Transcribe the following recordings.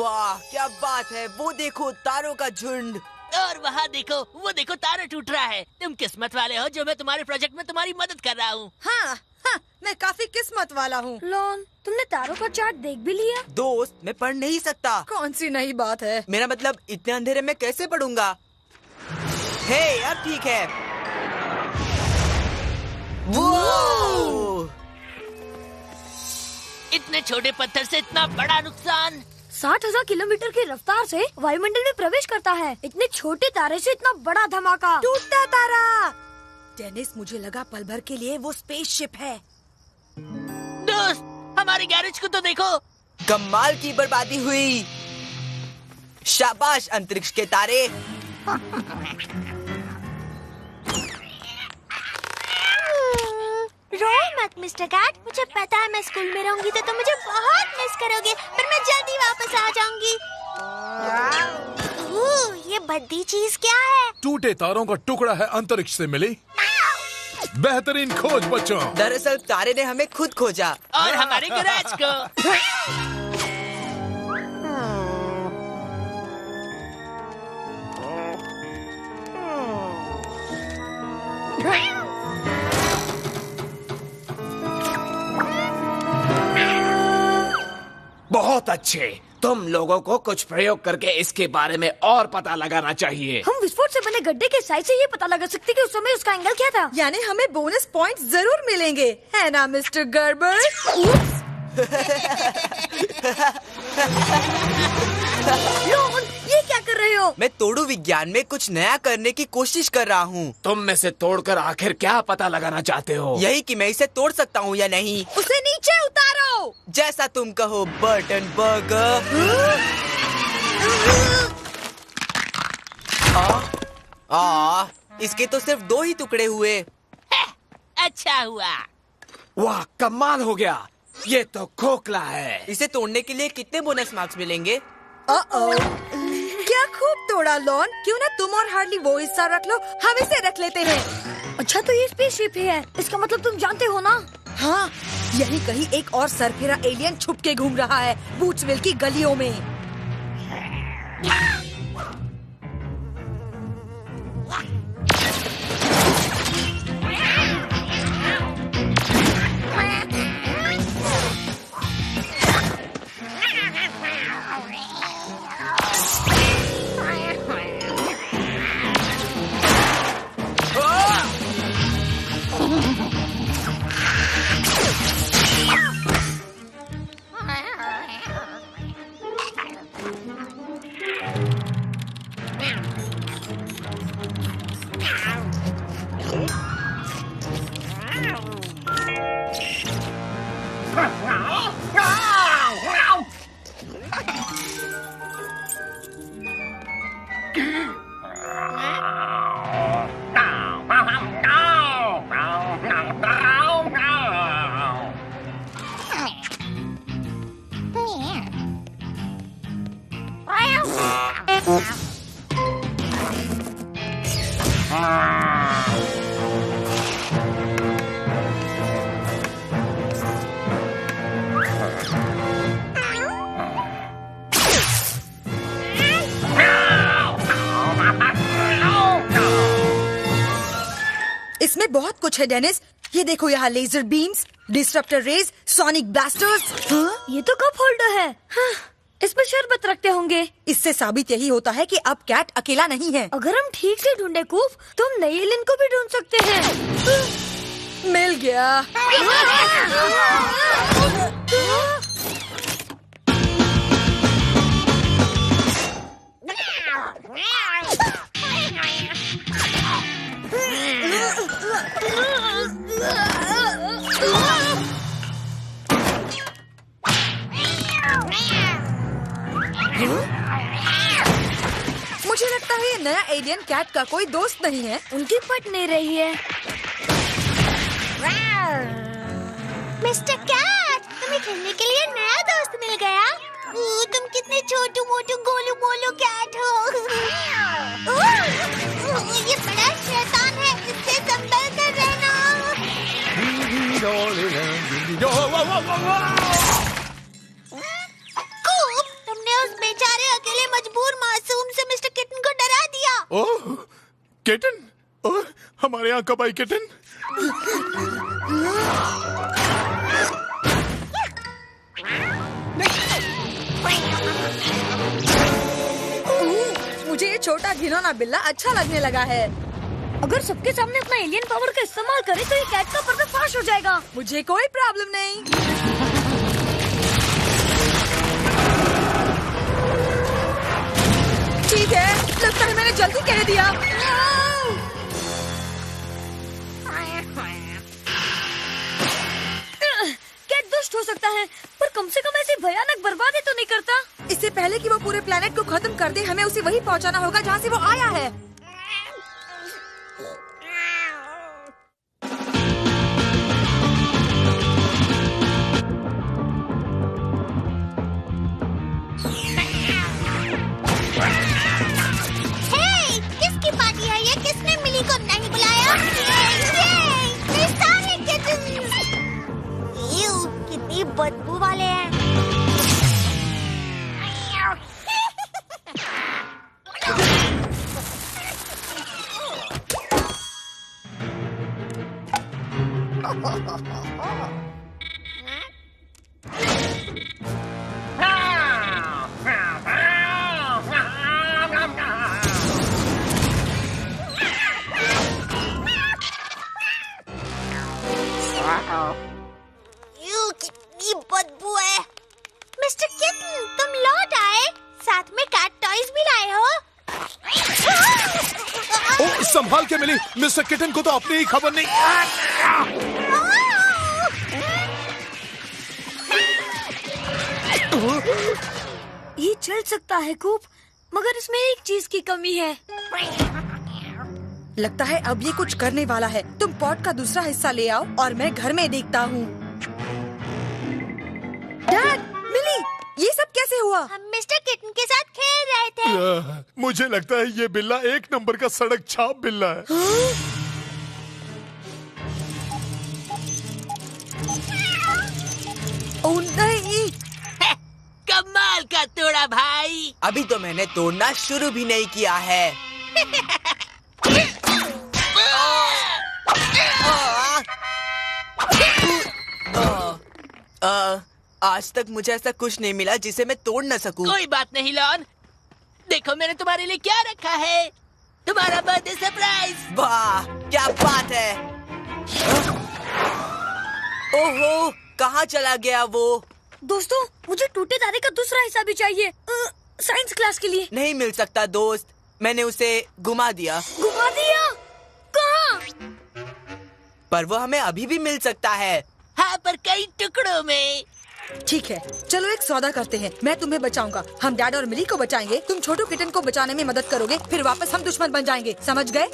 वाह क्या बात है, वो देखो तारों का झुंड। और वहाँ देखो, वो देखो तारा टूट रहा है। तुम किस्मत वाले हो जो मैं तुम्हारे प्रोजेक्ट में तुम्हारी मदद कर रहा हूँ। हाँ, मैं काफी किस्मत वाला हूँ। लॉन, तुमने तारों का चार्ट देख भी लिया? दोस्त, मैं पढ़ नहीं सकता। कौन सी नई बात है? मेरा मतलब इतने अंधेरे में कैसे पढ़ूंगा? हे, अब ठीक है। वो इतने छोटे पत्थर से इतना बड़ा नुकसान। 60,000 किलोमीटर की रफ्तार से वायुमंडल में प्रवेश करता है। इतने छोटे तारे से इतना बड़ा धमाका। टूटता तारा। डेनिस, मुझे लगा पल भर के लिए वो स्पेसशिप है। दोस्त, हमारे गैरेज को तो देखो। कमाल की बर्बादी हुई। शाबाश अंतरिक्ष के तारे। रो मत मिस्टर कैट, मुझे पता है मैं स्कूल में रहूंगी तो तुम मुझे बहुत मिस करोगे, पर मैं जल्दी वापस आ जाऊंगी। ये भद्दी चीज क्या है? टूटे तारों का टुकड़ा है, अंतरिक्ष से मिली। बेहतरीन खोज बच्चों। दरअसल तारे ने हमें खुद खोजा और हमारे गैरेज को। बहुत अच्छे। तुम लोगों को कुछ प्रयोग करके इसके बारे में और पता लगाना चाहिए। हम विस्फोट से बने गड्ढे के साइज से ये पता लगा सकते कि उस समय उसका एंगल क्या था। यानी हमें बोनस पॉइंट जरूर मिलेंगे, है ना मिस्टर गर्बर? लॉन, ये क्या कर रहे हो? मैं तोड़ू विज्ञान में कुछ नया करने की कोशिश कर रहा हूँ। तुम में से तोड़कर आखिर क्या पता लगाना चाहते हो? यही कि मैं इसे तोड़ सकता हूँ या नहीं। उसे नीचे उतारो। जैसा तुम कहो बर्टन बर्गर। इसके तो सिर्फ 2 ही टुकड़े हुए। अच्छा हुआ। वाह, कमाल हो गया। ये तो खोखला है। इसे तोड़ने के लिए कितने बोनस मार्क्स मिलेंगे? क्या खूब तोड़ा लॉन। क्यों ना तुम और हार्ली वो हिस्सा रख लो, हम इसे रख लेते हैं। अच्छा, तो ये स्पेसशिप ही है। इसका मतलब तुम जानते हो ना? हाँ, यही कहीं एक और सरफिरा एलियन छुप के घूम रहा है बूट्सविल की गलियों में। इसमें बहुत कुछ है डेनिस। ये देखो, यहाँ laser beams, disruptor rays, sonic blasters. ये तो कप होल्डर है। इसमें शरबत रखते होंगे। इससे साबित यही होता है कि अब कैट अकेला नहीं है। अगर हम ठीक से ढूंढे कूफ, तो हम नए एलियन को भी ढूंढ सकते हैं। मिल गया। मुझे लगता है ये नया एलियन कैट का कोई दोस्त नहीं है। उनकी पट नहीं रही है। मिस्टर कैट, तुम्हें खेलने के लिए नया दोस्त मिल गया। तुम कितने छोटू मोटू गोलू मोलू कैट हो। ये बड़ा शैतान है, इससे संभल कर रहना। कूप, तुमने उस बेचारे ओह किटन, ओह हमारे यहाँ कब आई किटन? मुझे ये छोटा घिनौना बिल्ला अच्छा लगने लगा है। अगर सबके सामने अपना एलियन पावर का इस्तेमाल करे तो ये कैट का पर्दाफाश हो जाएगा। मुझे कोई प्रॉब्लम नहीं। ठीक है, लगता है मैंने जल्दी कह दिया। कैट दुष्ट हो सकता है, पर कम से कम ऐसी भयानक बर्बादी तो नहीं करता। इससे पहले कि वो पूरे प्लेनेट को खत्म कर दे, हमें उसे वहीं पहुंचाना होगा जहाँ से वो आया है। हे, किसकी पार्टी है ये? किसने मिली को नहीं बुलाया? ये सारे किटन्स। यू, कितनी बदबू वाले हैं। यू, कितनी बदबू है। मिस्टर किटन, तुम लौट आए, साथ में कैट टॉयज भी लाए हो। ओह संभाल के मिली, मिस्टर किटन को तो अपनी ही खबर नहीं। ये चल सकता है कूप, मगर इसमें एक चीज की कमी है। लगता है अब ये कुछ करने वाला है। तुम पॉट का दूसरा हिस्सा ले आओ और मैं घर में देखता हूँ। डैड, मिली, ये सब कैसे हुआ? हम मिस्टर किटन के साथ खेल रहे थे। मुझे लगता है ये बिल्ला एक नंबर का सड़क छाप बिल्ला है। ओह नहीं। कमाल का तोड़ा भाई। अभी तो मैंने तोड़ना शुरू भी नहीं किया है। आज तक मुझे ऐसा कुछ नहीं मिला जिसे मैं तोड़ न सकूं। कोई बात नहीं लॉन, देखो मैंने तुम्हारे लिए क्या रखा है, तुम्हारा बर्थडे सरप्राइज। वाह क्या बात है। ओहो, कहाँ चला गया वो? दोस्तों, मुझे टूटे तारे का दूसरा हिस्सा भी चाहिए, साइंस क्लास के लिए। नहीं मिल सकता दोस्त, मैंने उसे गुमा दिया। घुमा दिया? कहाँ? पर वो हमें अभी भी मिल सकता है। हाँ, पर कई टुकड़ों में। ठीक है, चलो एक सौदा करते हैं। मैं तुम्हें बचाऊंगा, हम डैड और मिली को बचाएंगे, तुम छोटू किटन को बचाने में मदद करोगे, फिर वापस हम दुश्मन बन जाएंगे, समझ गए?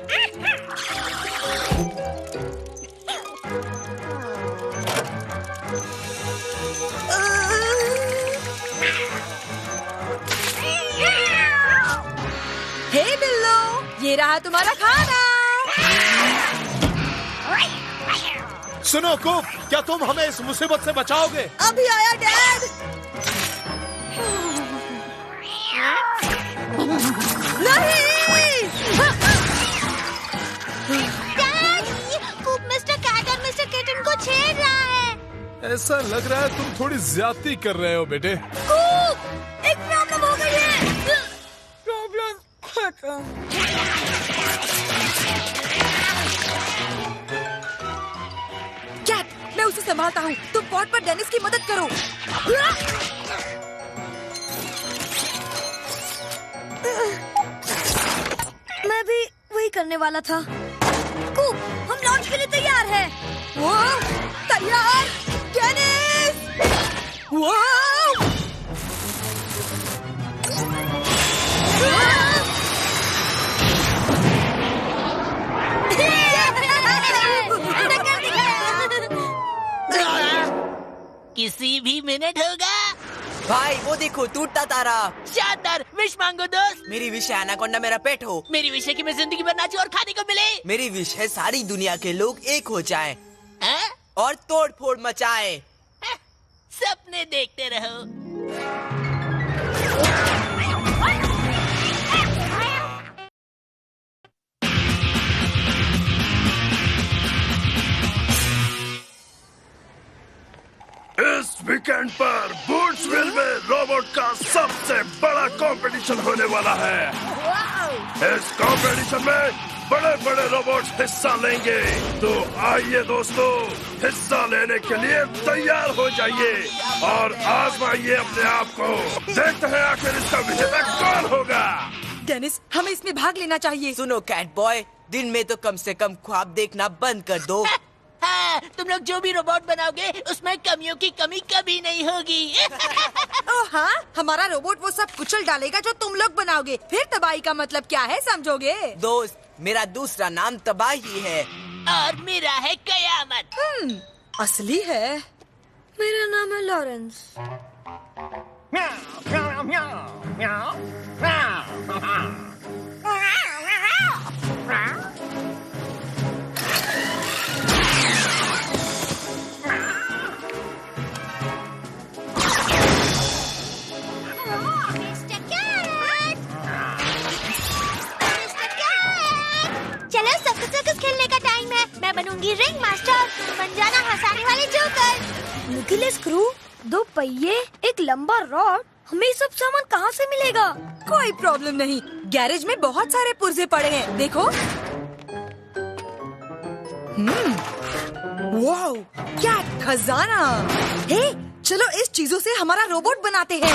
हे बिल्लो, ये रहा तुम्हारा खाना। सुनो कूप, क्या तुम हमें इस मुसीबत से बचाओगे? अभी आया डैड। नहीं। डैडी, कूप मिस्टर कैट और मिस्टर किटन को छेड़ रहा है। ऐसा लग रहा है तुम थोड़ी ज्यादती कर रहे हो बेटे। कूप, एक प्रॉब्लम हो गई है। प्रॉब्लम खत्म। कैट, मैं उसे संभालता हूँ, तुम पॉट पर डेनिस की मदद करो। मैं भी वही करने वाला था। कूप, हम लॉन्च के लिए तैयार हैं। वो तैयार, डेनिस। वो किसी भी मिनट होगा। भाई वो देखो, टूटता तारा। शानदार, विश मांगो दोस्त। मेरी विश है एनाकोंडा मेरा पेट हो। मेरी विश है कि मैं जिंदगी भर नाचूं और खाने को मिले। मेरी विश है सारी दुनिया के लोग एक हो जाएं हाँ? और तोड़ फोड़ मचाएं। सपने देखते रहो। वीकेंड पर बूट्सविल में रोबोट का सबसे बड़ा कंपटीशन होने वाला है। इस कंपटीशन में बड़े बड़े रोबोट हिस्सा लेंगे। तो आइए दोस्तों, हिस्सा लेने के लिए तैयार हो जाइए और आजमाइए अपने आप को। देखते हैं आखिर इसका विजेता कौन होगा। डेनिस, हमें इसमें भाग लेना चाहिए। सुनो कैट बॉय, दिन में तो कम से कम ख्वाब देखना बंद कर दो। हाँ, तुम लोग जो भी रोबोट बनाओगे उसमें कमियों की कमी कभी नहीं होगी। ओह हाँ, हमारा रोबोट वो सब कुचल डालेगा जो तुम लोग बनाओगे। फिर तबाही का मतलब क्या है, समझोगे? दोस्त, मेरा दूसरा नाम तबाही है। और मेरा है कयामत। असली है। मेरा नाम है लॉरेंस। चलो सर्कस खेलने का टाइम है। मैं बनूंगी रिंग मास्टर, बन जाना हंसाने वाले जोकर। नुकीले स्क्रू, 2 पहिए, एक लंबा रॉड, हमें ये सब सामान कहाँ से मिलेगा? कोई प्रॉब्लम नहीं, गैरेज में बहुत सारे पुर्जे पड़े हैं, देखो। वाओ, क्या खजाना! हे, चलो इस चीजों से हमारा रोबोट बनाते हैं।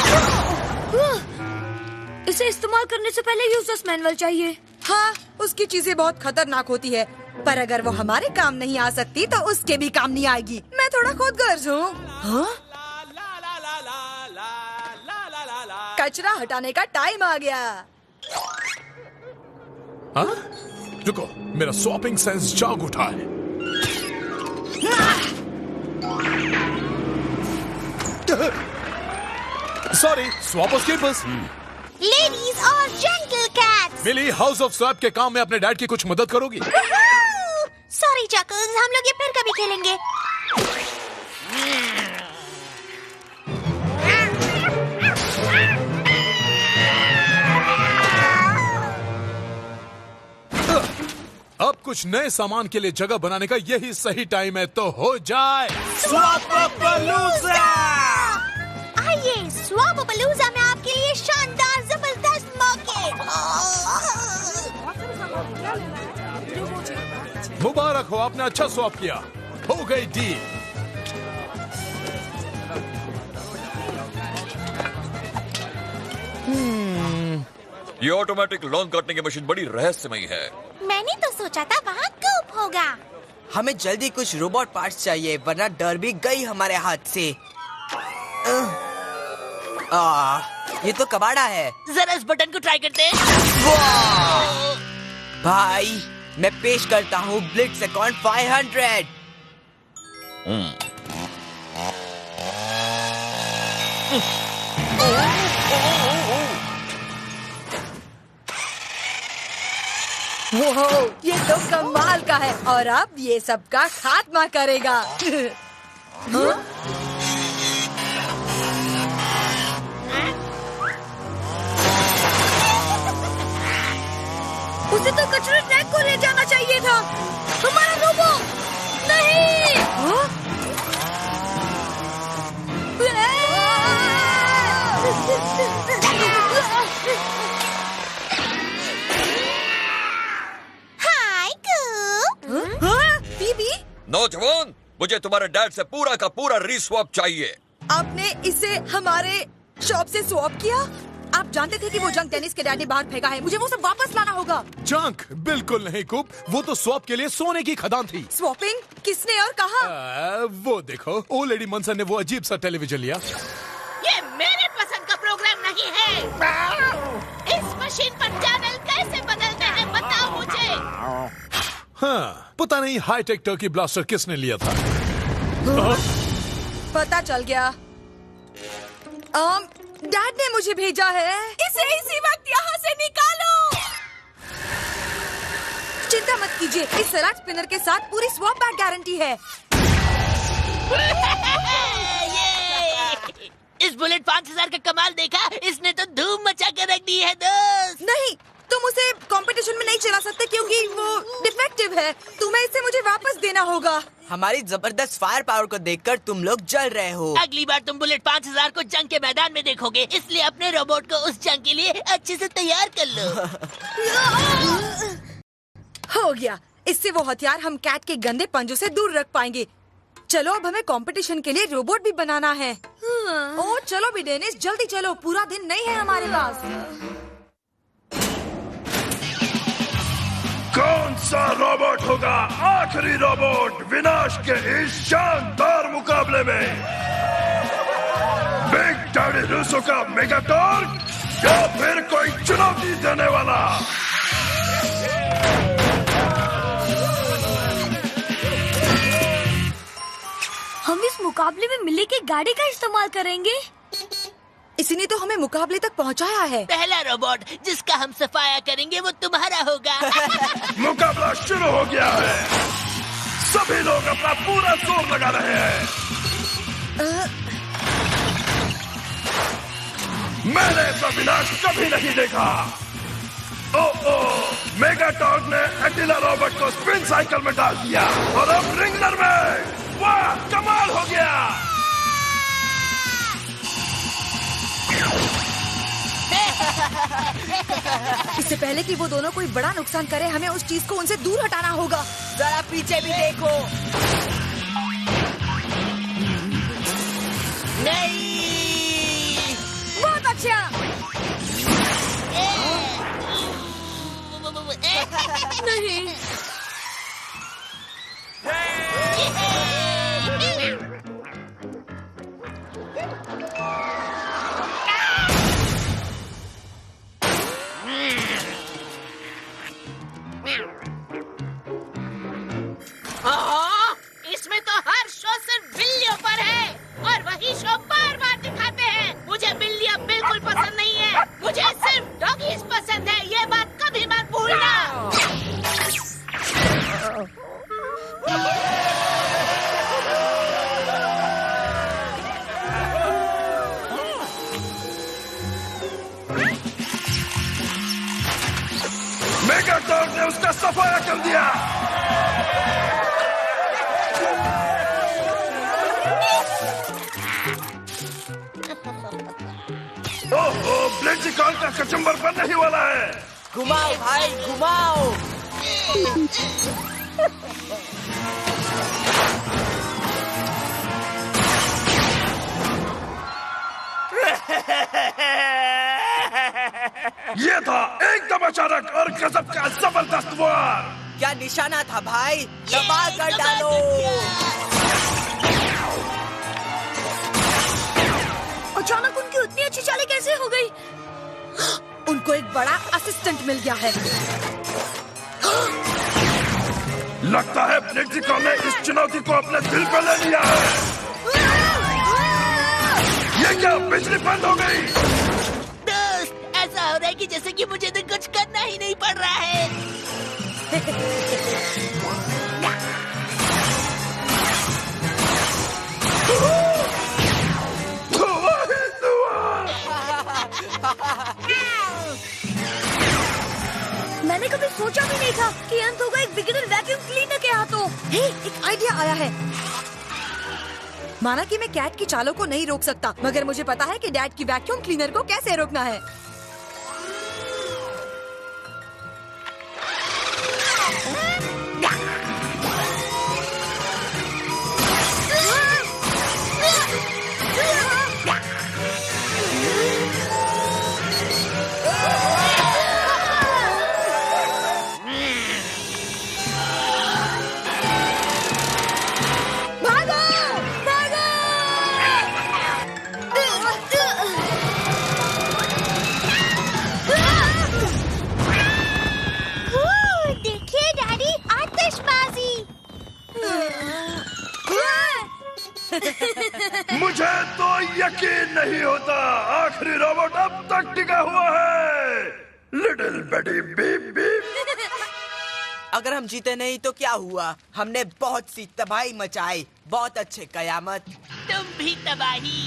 इसे इस्तेमाल करने से पहले यूजर्स मैनुअल चाहिए। हाँ, उसकी चीजें बहुत खतरनाक होती है, पर अगर वो हमारे काम नहीं आ सकती तो उसके भी काम नहीं आएगी। मैं थोड़ा खुदगर्ज हूँ। हाँ? कचरा हटाने का टाइम आ गया। हाँ? रुको, मेरा स्वैपिंग सेंस जाग उठा है। Sorry, swap skippers. लेडीज और gentle cats. Millie, house of swap के काम में अपने डैड की कुछ मदद करोगी? सॉरी चकल्स, हम लोग ये फिर कभी खेलेंगे। अब कुछ नए सामान के लिए जगह बनाने का यही सही टाइम है, तो हो जाए स्वापपलूज़ा। आइए, स्वापपलूज़ा में आपके लिए शानदार जबरदस्त मौके। मुबारक हो, आपने अच्छा स्वैप किया। हो गई डील। ये ऑटोमेटिक लॉन काटने की मशीन बड़ी रहस्यमयी है। मैंने तो सोचा था वहाँ कूप होगा। हमें जल्दी कुछ रोबोट पार्ट्स चाहिए, वरना डर भी गई हमारे हाथ से। ये तो कबाड़ा है। जरा इस बटन को ट्राई करते हैं। भाई, मैं पेश करता हूँ ब्लिट्ज़कॉन 500। वो, ये तो कमाल का है और अब ये सबका खात्मा करेगा। हाँ? उसे तो कचरे ट्रैक को ले जाना चाहिए था। हमारा रोबो नहीं। हाँ? हाय कूप। हाँ? बीबी, नौजवान, मुझे तुम्हारे डैड से पूरा का पूरा रीस्वैप चाहिए। आपने इसे हमारे शॉप से स्वैप किया? आप जानते थे कि वो जंक टेनिस के डैड ने बाहर फेंका है। मुझे वो सब वापस लाना होगा। जंक? बिल्कुल नहीं कूप, वो तो स्वैप के लिए सोने की खदान थी। स्वैपिंग? किसने और कहा? वो देखो, ओ लेडी मनसन ने वो अजीब सा टेलीविजन लिया। ये मेरे पसंद का प्रोग्राम नहीं है। इस मशीन पर चैनल कैसे बदलते हैं बताओ मुझे। हाँ, पता नहीं हाईटेक टर्की ब्लास्टर किसने लिया था। पता चल गया। डैड ने मुझे भेजा है। इसे इसी वक्त यहाँ से निकालो। चिंता मत कीजिए, इस सलाद स्पिनर के साथ पूरी स्वैप बैक गारंटी है। इस बुलेट 5000 का कमाल देखा? इसने तो धूम मचा कर रख दी है दोस्त। नहीं, तुम उसे कंपटीशन में नहीं चला सकते क्योंकि वो डिफेक्टिव है। तुम्हें इसे मुझे वापस देना होगा। हमारी जबरदस्त फायर पावर को देखकर तुम लोग जल रहे हो। अगली बार तुम बुलेट 5000 को जंग के मैदान में देखोगे, इसलिए अपने रोबोट को उस जंग के लिए अच्छे से तैयार कर लो। हो गया, इससे वो हथियार हम कैट के गंदे पंजों से दूर रख पाएंगे। चलो अब हमें कंपटीशन के लिए रोबोट भी बनाना है। ओ चलो भी डेनिस, जल्दी चलो, पूरा दिन नहीं है हमारे पास। कौन सा रोबोट होगा आखिरी रोबोट विनाश के इस शानदार मुकाबले में? बिग डैडी रूसो का मेगाटॉर्क या फिर कोई चुनौती देने वाला? हम इस मुकाबले में मिली की गाड़ी का इस्तेमाल करेंगे। इसी ने तो हमें मुकाबले तक पहुंचाया है। पहला रोबोट जिसका हम सफाया करेंगे वो तुम्हारा होगा। मुकाबला शुरू हो गया है। सभी लोग अपना पूरा जोर लगा रहे हैं। मैंने ऐसा विनाश कभी नहीं देखा। ओ मेगाटॉर्क ने एटिला रोबोट को स्पिन साइकिल में डाल दिया और अब रिंगनर में। वाह, कमाल हो गया। इससे पहले कि वो दोनों कोई बड़ा नुकसान करे, हमें उस चीज को उनसे दूर हटाना होगा। जरा पीछे भी देखो। नहीं, बहुत अच्छा। नहीं। इसमें तो हर शो सिर्फ बिल्लियों पर है और वही शो बार बार दिखाते हैं। मुझे बिल्लियाँ बिल्कुल पसंद नहीं है, मुझे सिर्फ डॉगीज पसंद है। ये बात कभी मत भूलना। मेगाटॉर्क ने उसका सफाया कर दिया। ओहो, ब्लेजिकॉन का कचुम्बर बनने ही वाला है। घुमाओ भाई, घुमाओ। ये था एकदम अचानक और गजब का जबरदस्त वार। क्या निशाना था भाई, दबा कर डालो। अचानक उनकी उतनी अच्छी चालें कैसे हो गई? उनको एक बड़ा असिस्टेंट मिल गया है। लगता है ब्लेजिकॉन ने इस चुनौती को अपने दिल पे ले लिया है। ये क्या, बिजली बंद हो गई? दोस्त, ऐसा हो रहा है कि जैसे कि मुझे तो कुछ करना ही नहीं पड़ रहा है। मैंने कभी सोचा भी नहीं था कि अंत होगा एक बिगिनर वैक्यूम क्लीनर के हाथों। हे, एक आइडिया आया है। माना कि मैं कैट की चालों को नहीं रोक सकता, मगर मुझे पता है कि डैड की वैक्यूम क्लीनर को कैसे रोकना है। मुझे तो यकीन नहीं होता, आखिरी रोबोट अब तक टिका हुआ है। लिटिल बेटी बीप बीप। अगर हम जीते नहीं तो क्या हुआ? हमने बहुत सी तबाही मचाई। बहुत अच्छे, कयामत। तुम भी तबाही।